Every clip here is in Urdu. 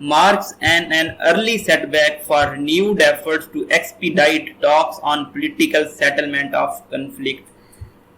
marks an early setback for renewed efforts to expedite talks on political settlement of conflict.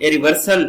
a reversal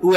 to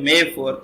May 4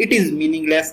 it is meaningless,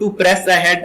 to press ahead,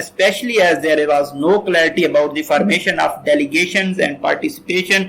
especially as there was no clarity about the formation of delegations and participation,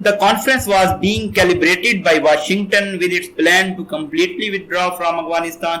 The conference was being calibrated by Washington with its plan to completely withdraw from Afghanistan.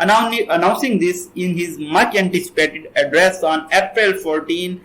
Announcing this in his much anticipated address on April 14,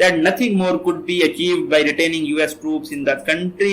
that nothing more could be achieved by retaining US troops in the country.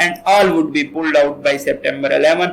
and all would be pulled out by September 11,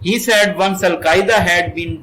He said once Al-Qaeda had been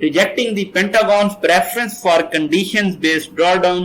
Rejecting the Pentagon's preference for conditions based drawdown,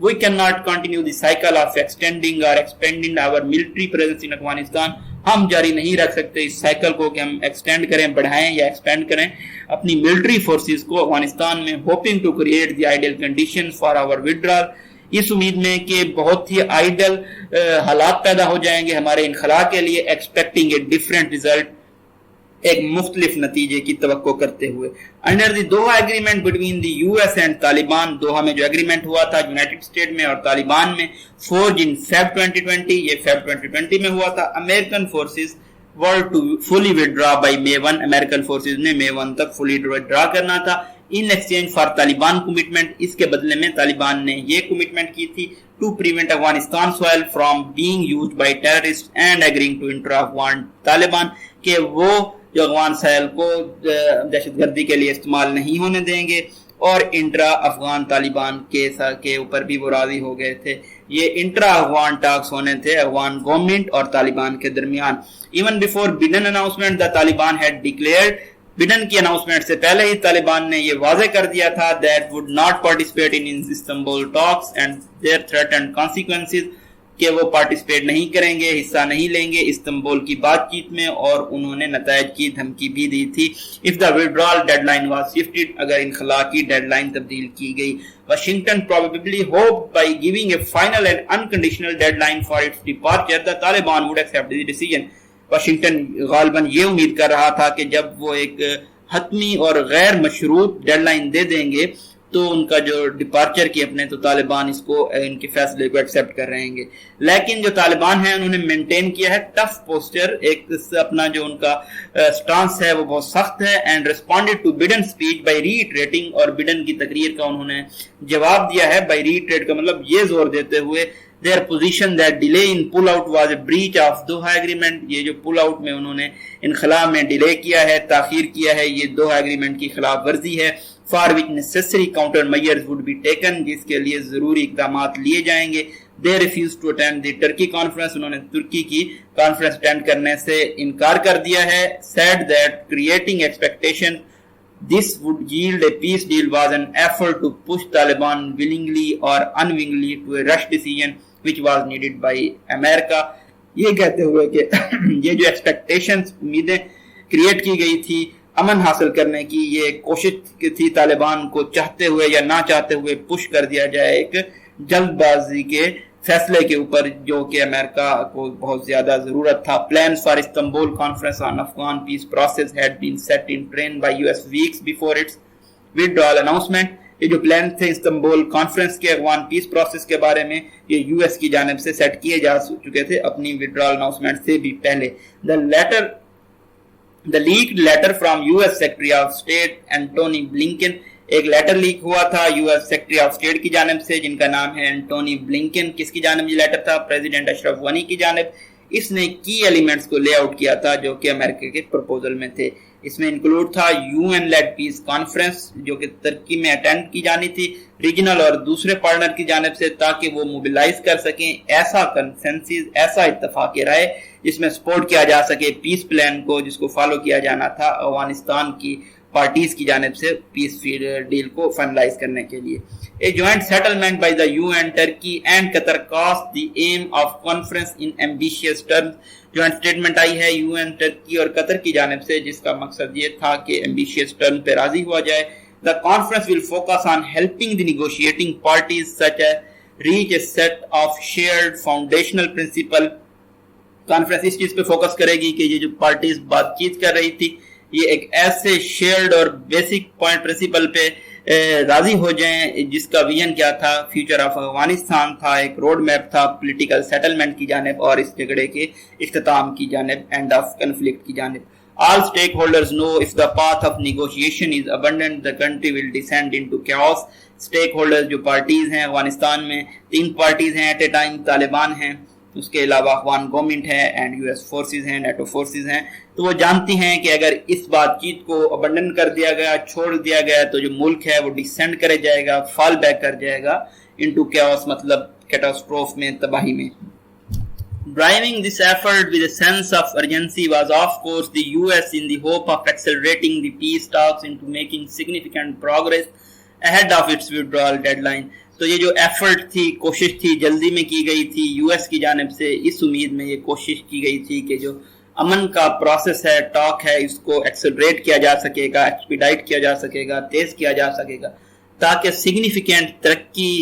We cannot continue the cycle of extending or expanding our military presence in Afghanistan ہم جاری نہیں رکھ سکتے اس سائیکل کو کہ ہم ایکسٹینڈ کریں، بڑھائیں یا ایکسپینڈ کریں اپنی ملٹری فورسز کو افغانستان میں، hoping to create the ideal condition for our withdrawal, اس امید میں کہ بہت ہی آئیڈل حالات پیدا ہو جائیں گے ہمارے انخلاء کے لیے، ایکسپیکٹنگ اے ڈفرینٹ ریزلٹ، ایک مختلف نتیجے کی توقع کرتے ہوئے۔ Under the Doha agreement between the U S and Taliban, Doha میں جو ایگریمنٹ ہوا تھا یونائٹڈ اسٹیٹ میں اور طالبان میں، فورج ان فیب 2020، یہ فیب 2020 میں ہوا تھا، American forces were to fully withdraw by May 1، American forces نے May 1 تک fully withdraw کرنا تھا، in exchange for Taliban commitment، اس کے بدلے میں طالبان نے یہ کمٹمنٹ کی تھی to prevent Afghanistan soil from being used by terrorists and agreeing to intra-Afghan Taliban, کہ وہ جو افغان ساحل کو دہشت گردی کے لیے استعمال نہیں ہونے دیں گے، اور انٹرا افغان طالبان کے اوپر بھی وہ راضی ہو گئے تھے۔ یہ انٹرا افغان ٹاکس ہونے تھے افغان گورنمنٹ اور طالبان کے درمیان۔ ایون بیفور بڈن اناؤنسمنٹ دا طالبان ہیڈ ڈکلیئرڈ، بڈن کی اناؤنسمنٹ سے پہلے ہی طالبان نے یہ واضح کر دیا تھا that would not participate in Istanbul talks and their threatened consequences, کہ وہ پارٹیسپیٹ نہیں کریں گے، حصہ نہیں لیں گے استنبول کی بات چیت میں، اور انہوں نے نتائج کی دھمکی بھی دی تھی۔ if the withdrawal deadline was shifted، اگر انخلاء کی ڈیڈ لائن تبدیل کی گئی۔ Washington probably hoped by giving a final and unconditional deadline for its departure the Taliban would accept the decision۔ Washington غالباً یہ امید کر رہا تھا کہ جب وہ ایک حتمی اور غیر مشروط ڈیڈ لائن دے دیں گے تو ان کا جو ڈپارچر کی اپنے، تو طالبان اس کو، ان کے فیصلے کو ایکسیپٹ کر رہیں گے۔ لیکن جو طالبان ہیں انہوں نے مینٹین کیا ہے ٹف پوسچر، ایک اپنا جو ان کا سٹانس ہے وہ بہت سخت ہے، and responded to Biden speech by reiterating, اور بڈن کی تقریر کا انہوں نے جواب دیا ہے بائی ری ایٹریٹ کا مطلب یہ زور دیتے ہوئے their position that delay in pull out was a breach of Doha agreement، یہ جو pull out میں انہوں نے انخلاء میں ڈیلے کیا ہے، تاخیر کیا ہے، یہ دوحہ ایگریمنٹ کی خلاف ورزی ہے، for which necessary counter measures would be taken، جس کے لیے ضروری اقدامات لیے جائیں گے۔ they refused to attend the Turkey conference، انہوں نے ترکی کی کانفرنس اٹینڈ کرنے سے انکار کر دیا ہے۔ said that creating expectations this would yield a peace deal was an effort to push Taliban willingly or unwillingly to a rush decision which was needed by America، یہ کہتے ہوئے کہ یہ جو ایکسپیکٹیشنز، امیدیں کریٹ کی گئی تھی امن حاصل کرنے کی، یہ کوشش تھی طالبان کو چاہتے ہوئے یا نہ چاہتے ہوئے پش کر دیا جائے ایک جلد بازی کے فیصلے کے اوپر، جو کہ امریکہ کو بہت زیادہ ضرورت تھا۔ plans for Istanbul conference on Afghan peace process had been set in train by US weeks before its withdrawal announcement، یہ جو پلان تھے استنبول کانفرنس کے افغان پیس پروسیس کے بارے میں، یہ یو ایس کی جانب سے سیٹ کیے جا چکے تھے اپنی وڈرال اناؤنسمنٹ سے بھی پہلے۔ The leaked letter from US Secretary of State Antony Blinken، ایک لیٹر لیک ہوا تھا U S secretary of state کی جانب سے جن کا نام ہے اینٹونی بلنکن۔ کس کی جانب یہ لیٹر تھا؟ پریزیڈنٹ اشرف غنی کی جانب۔ اس نے کی ایلیمنٹس کو لے آؤٹ کیا تھا جو کہ امریکہ کے پرپوزل میں تھے۔ اس میں انکلوڈ تھا U N led peace conference جو کہ ترکی میں اٹینڈ کی جانی تھی ریجنل اور دوسرے پارٹنر کی جانب سے، تاکہ وہ موبلائز کر سکیں ایسا کنسنسس، ایسا اتفاق رائے جس میں سپورٹ کیا جا سکے پیس پلان کو، جس کو فالو کیا جانا تھا افغانستان کی پارٹیز کی جانب سے پیس ڈیل کو فائنلائز کرنے کے لیے۔ A joint settlement by the UN, Turkey and Qatar caused the aim of conference in ambitious terms۔ Joint statement آئی ہے یو این، ترکی اور قطر کی جانب سے، جس کا مقصد یہ تھا کہ ایمبیشیس ٹرم پہ راضی ہوا جائے۔ The conference will focus on helping the negotiating parties such as reach a set of shared foundational principle۔ Conference اس چیز پہ فوکس کرے گی کہ یہ جو پارٹیز بات چیت کر رہی تھی یہ ایک ایسے شیئرڈ اور بیسک پوائنٹ پرنسپل پہ راضی ہو جائیں جس کا ویژن کیا تھا، فیوچر آف افغانستان تھا، ایک روڈ میپ تھا پولیٹیکل سیٹلمنٹ کی جانب اور اس جھگڑے کے اختتام کی جانب، اینڈ آف کنفلکٹ کی جانب۔ All stakeholders know if the path of negotiation is abandoned, the country will descend into chaos۔ stakeholders جو پارٹیز ہیں افغانستان میں، 3 پارٹیز ہیں ایٹ اے ٹائم، طالبان ہیں، اس کے علاوہ افغان گورنمنٹ ہے اینڈ یو ایس فورسز ہیں، نیٹو فورسز ہیں، تو وہ جانتی ہیں کہ اگر اس بات چیت کو ابنڈن کر دیا گیا، چھوڑ دیا گیا، تو جو ملک ہے وہ ڈیسینڈ کرے جائے گا، فال بیک کر جائے گا انٹو کیوس، مطلب کیٹاسٹروف میں، تباہی میں۔ Driving this effort with a sense of urgency was of course the US in the hope of accelerating the peace talks into making significant progress ahead of its withdrawal deadline۔ تو یہ جو ایفرٹ تھی، کوشش تھی، جلدی میں کی گئی تھی یو ایس کی جانب سے، اس امید میں یہ کوشش کی گئی تھی کہ جو امن کا پروسیس ہے، ٹاک ہے، اس کو ایکسلریٹ کیا جا سکے گا، ایکسپیڈائٹ کیا جا سکے گا، تیز کیا جا سکے گا تاکہ سگنیفیکینٹ ترقی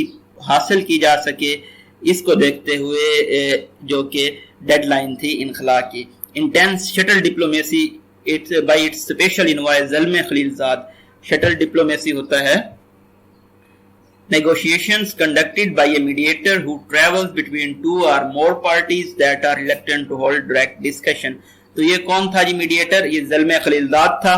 حاصل کی جا سکے، اس کو دیکھتے ہوئے جو کہ ڈیڈ لائن تھی انخلاء کی۔ Intense shuttle diplomacy by its special envoy Zalmay Khalilzad. Shuttle diplomacy ہوتا ہے negotiations conducted by a mediator who travels between two or more parties that are reluctant to hold direct discussion۔ تو یہ کون تھا جی میڈیٹر؟ یہ زلمے خلیل زاد تھا۔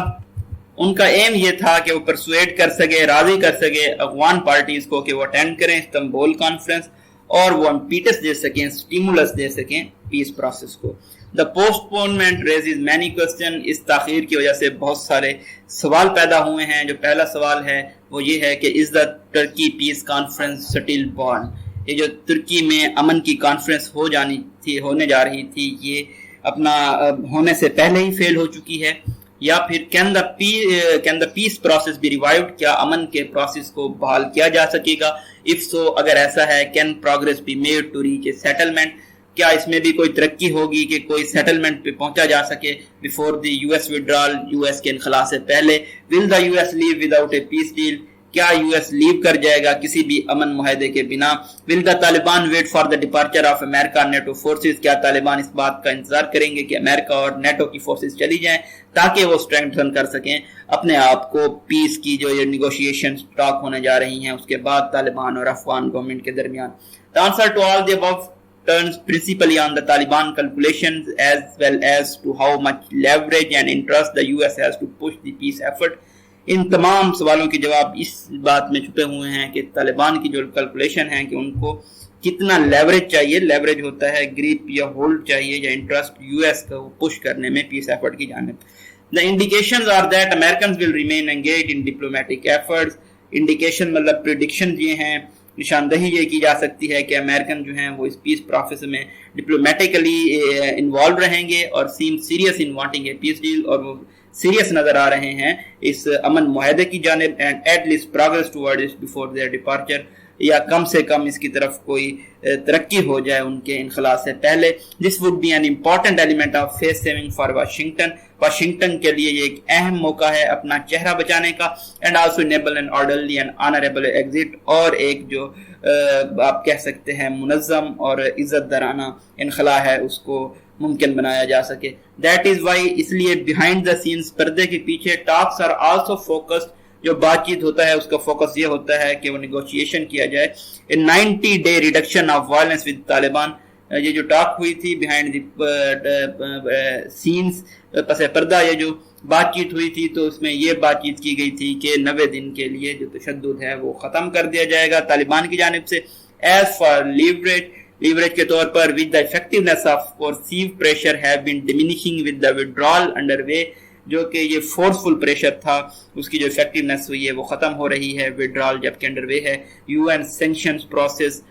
ان کا ایم یہ تھا کہ وہ پرسویٹ کر سکے، راضی کر سکے افغان پارٹیز کو کہ وہ اٹینڈ کریں استنبول کانفرنس، اور وہ امپیٹس دے سکیں، سٹیمولس دے سکیں پیس پروسیس کو۔ The postponement raises many questions۔ اس تاخیر کی وجہ سے بہت سارے سوال پیدا ہوئے ہیں۔ جو پہلا سوال ہے وہ یہ ہے کہ is the Turkey peace conference still born؟ یہ جو ترکی میں امن کی کانفرنس ہونے جا رہی تھی، یہ اپنا ہونے سے پہلے ہی فیل ہو چکی ہے، یا پھر can the peace process be revived؟ کیا امن کے پروسیس کو بحال کیا جا سکے گا؟ if so، اگر ایسا ہے can progress be made to reach a settlement؟ کیا اس میں بھی کوئی ترقی ہوگی کہ کوئی سیٹلمنٹ پہ پہنچا جا سکے before the U S withdrawal، U S کے انخلاء سے پہلے؟ will the US leave without a peace deal؟ کیا یو ایس لیو کر جائے گا کسی بھی امن معاہدے کے بنا؟ will the Taliban wait for the departure of America and NATO forces؟ کیا طالبان اس بات کا انتظار کریں گے کہ امریکہ اور نیٹو کی فورسز چلی جائیں تاکہ وہ اسٹرینگتھن کر سکیں اپنے آپ کو پیس کی جو یہ نیگوشیشن ٹاک ہونے جا رہی ہیں اس کے بعد طالبان اور افغان گورنمنٹ کے درمیان؟ The answer to all the above turns principally on the Taliban calculations as well as to how much leverage and interest the US has to push the peace effort۔ ان تمام سوالوں کے جواب اس بات میں چھپے ہوئے ہیں کہ طالبان کی جو کیلکولیشن ہے کہ ان کو کتنا لیوریج چاہیے، لیوریج ہوتا ہے گریپ یا ہولڈ چاہیے یا انٹرسٹ یو ایس کو پش کرنے میں پیس ایفرٹ کی جانب۔ The indications are that Americans will remain engaged in diplomatic efforts۔ Indication مطلب پریڈکشن یہ ہیں، نشاندہی یہ کی جا سکتی ہے کہ امریکن جو ہیں وہ اس پیس پروسیس میں ڈپلومیٹیکلی انوالو رہیں گے اور same serious in wanting a peace deal, اور وہ سیریس نظر آ رہے ہیں اس امن معاہدے کی جانب، and at least progress toward it before their departure, یا کم سے کم اس کی طرف کوئی ترقی ہو جائے ان کے انخلاء سے پہلے۔ This would be an important element of face saving for Washington. Washington کے لیے یہ ایک اہم موقع ہے اپنا چہرہ بچانے کا، and also enable an orderly and honourable exit, اور ایک جو آپ کہہ سکتے ہیں منظم اور عزت دارانہ انخلاء ہے اس کو ممکن بنایا جا سکے۔ دیٹ از وائی، اس لیے بیہائنڈ دا سینس، پردے کے پیچھے، ٹاکس آر آلسو فوکسڈ، جو بات چیت ہوتا ہے اس کا فوکس یہ ہوتا ہے کہ وہ نیگوشیشن کیا جائے 90 day reduction of violence with Taliban. یہ جو ٹاک ہوئی تھی بیہائنڈ دی سینس، پس پردہ یہ جو بات چیت ہوئی تھی، تو اس میں یہ بات چیت کی گئی تھی کہ 90 دن کے لیے جو تشدد ہے وہ ختم کر دیا جائے گا طالبان کی جانب سے۔ ایز فار لیوریج کے طور پر، with the effectiveness of perceived pressure have been diminishing with the withdrawal underway، جو کہ یہ فورسفل پریشر تھا اس کی جو افیکٹونیس ہوئی ہے وہ ختم ہو رہی ہے withdrawal جب کہ انڈر وے ہے۔ U N sanctions process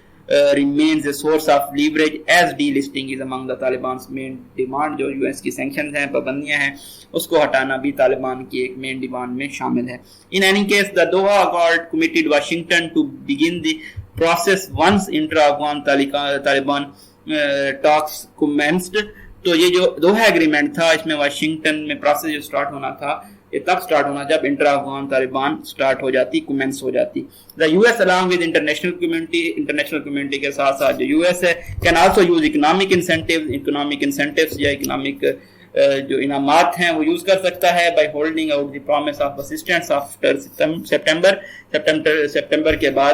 remains a source of leverage as delisting is among the Taliban's main demand۔ جو یو ایس کی سینکشنز ہیں، پابندیاں ہیں، اس کو ہٹانا بھی طالبان کی ایک مین ڈیمانڈ میں شامل ہے۔ In any case, the Doha Accord committed Washington to begin the process once intra-Afghan Taliban talks commenced۔ تو یہ جو دوحہ ایگریمنٹ تھا، اس میں واشنگٹن میں پروسیس جو سٹارٹ ہونا تھا، یہ تب سٹارٹ ہونا جب انٹرا افغان طالبان سٹارٹ ہو جاتی، کومنس ہو جاتی۔ The U S along with international community کے ساتھ ساتھ جو یو ایس ہے can also use economic incentives یا اکنامک جو انعامات ہیں وہ یوز کر سکتا ہے by holding out the promise of assistance after September کے بعد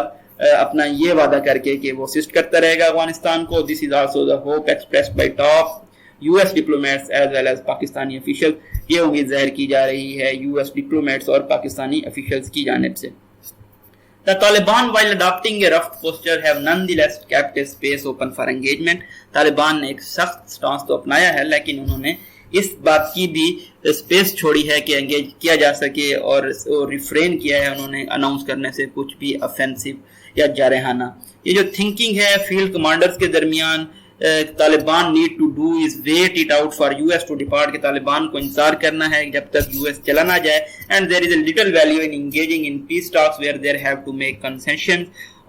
اپنا یہ وعدہ کر کے کہ وہ اسسٹ کرتا رہے گا افغانستان کو۔ This is also the hope expressed by top U S diplomats as well as Pakistani official. یہ امید ظاہر کی جا رہی ہے یو ایس ڈپلومیٹس اور پاکستانی افیشلز کی جانب سے۔ The Taliban, while adopting a rough posture, have nonetheless kept a space open for engagement۔ Taliban نے ایک سخت سٹانس تو اپنایا ہے، لیکن انہوں نے اس بات کی بھی اسپیس چھوڑی ہے کہ انگیج کیا جا سکے، اور ریفرین کیا ہے انہوں نے اناؤنس کرنے سے کچھ بھی افینسو یا جارحانہ۔ یہ جو تھنکنگ ہے فیلڈ کمانڈرز کے درمیان، Taliban need to do is wait it out for US to ٹو ڈپارٹ، کہ طالبان کو انتظار کرنا ہے جب تک یو ایس چلا نہ جائے۔ And there is a little value in engaging in peace talks where they have to make concession,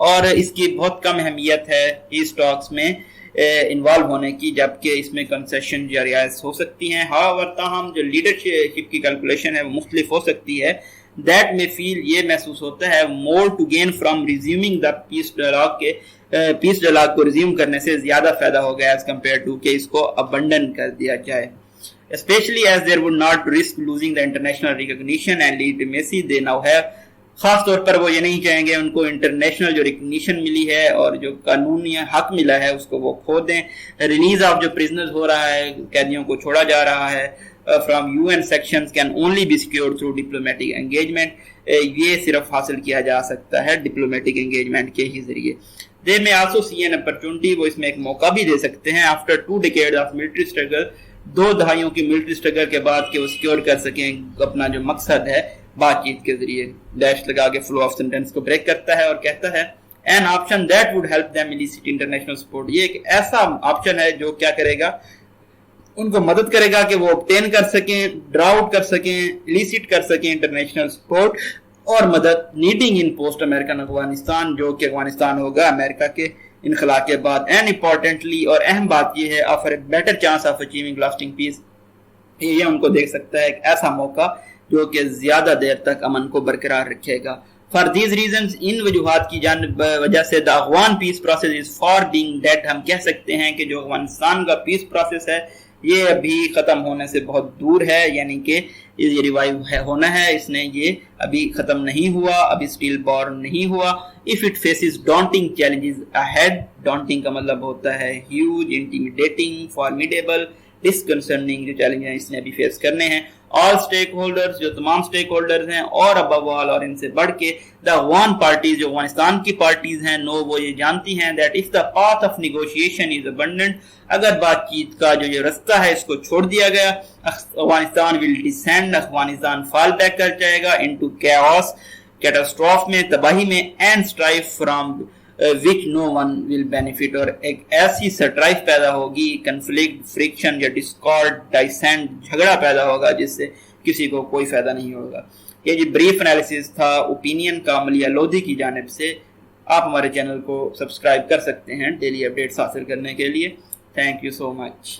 اور اس کی بہت کم اہمیت ہے پیس ٹاکس میں انوالو ہونے کی، جبکہ اس میں کنسیشن یا رعایت ہو سکتی ہیں. ہاؤیور تاہم جو لیڈرشپ کی کیلکولیشن ہے وہ مختلف ہو سکتی ہے. دیٹ میں فیل یہ محسوس ہوتا ہے more to gain from resuming the peace dialogue کے پیس ڈائلاگ کو ریزیوم کرنے سے زیادہ فائدہ ہوگا ایز کمپیئر ٹو کہ اس کو ابنڈن کر دیا جائے. Especially as there would not risk losing the international recognition and legitimacy they now have. خاص طور پر وہ یہ نہیں چاہیں گے ان کو انٹرنیشنل جو ریکگنیشن ملی ہے اور جو قانونی حق ملا ہے اس کو وہ کھو دیں. ریلیز آف جو پرزنرز ہو رہا ہے، قیدیوں کو چھوڑا جا رہا ہے from UN sections can only be secured through diplomatic engagement. یہ صرف حاصل کیا جا سکتا ہے ڈپلومیٹک انگیجمنٹ کے ہی ذریعے. They may also see an opportunity. وہ اس میں ایک موقع بھی دے سکتے ہیں after 2 decades of military struggle. 2 دہائیوں کی ملٹری اسٹرگل کے بعد کہ وہ سیکیور کر سکیں اپنا جو مقصد ہے بات چیت کے ذریعے. ڈیش لگا کے فلو آف سینٹینس کو بریک کرتا ہے اور کہتا ہے an option that would help them elicit international support. یہ ایک ایسا آپشن ہے جو کیا کرے گا، ان کو مدد کرے گا کہ وہ obtain کر سکیں، ڈرا آؤٹ کر سکیں، elicit کر سکیں انٹرنیشنل سپورٹ اور مدد needing in post American Afghanistan, جو کہ افغانستان ہوگا امریکہ کے انخلا کے بعد. اینڈ امپورٹنٹلی اور اہم بات یہ ہے offer better chance of achieving lasting peace. یہ ان کو دیکھ سکتا ہے ایک ایسا موقع جو کہ زیادہ دیر تک امن کو برقرار رکھے گا. فار دیز ریزنز، ان وجوہات کی وجہ سے the Afghan peace process is far being dead. ہم کہہ سکتے ہیں کہ جو افغانستان کا پیس پروسیس ہے یہ ابھی ختم ہونے سے بہت دور ہے، یعنی کہ یہ ریوائیو ہونا ہے، اس نے یہ ابھی ختم نہیں ہوا، ابھی اسٹیل بورن نہیں ہوا. If it faces daunting challenges ahead, daunting کا مطلب ہوتا ہے huge, intimidating, formidable, disconcerting جو چیلنج ہیں اس نے ابھی فیس کرنے ہیں. all stakeholders جو تمام اسٹیک ہولڈرز ہیں اور above all اور ان سے بڑھ کے the Afghan parties جو افغانستان کی پارٹیز ہیں know وہ یہ جانتی ہیں that if the path of negotiation is abandoned، اگر بات چیت کا جو یہ رستہ ہے اس کو چھوڑ دیا گیا، Afghanistan will descend، Afghanistan fall back کر جائے گا into chaos، کیٹاسٹروف میں، تباہی میں، and strife from which no one will benefit, اور ایک ایسی سٹرائف پیدا ہوگی، کنفلکٹ، فرکشن یا ڈسکارڈ، ڈائسینٹ، جھگڑا پیدا ہوگا جس سے کسی کو کوئی فائدہ نہیں ہوگا. یہ جی بریف انالیسس تھا اوپینین کا ملیہ لودھی کی جانب سے. آپ ہمارے چینل کو سبسکرائب کر سکتے ہیں ڈیلی اپڈیٹس حاصل کرنے کے لیے. Thank you so much.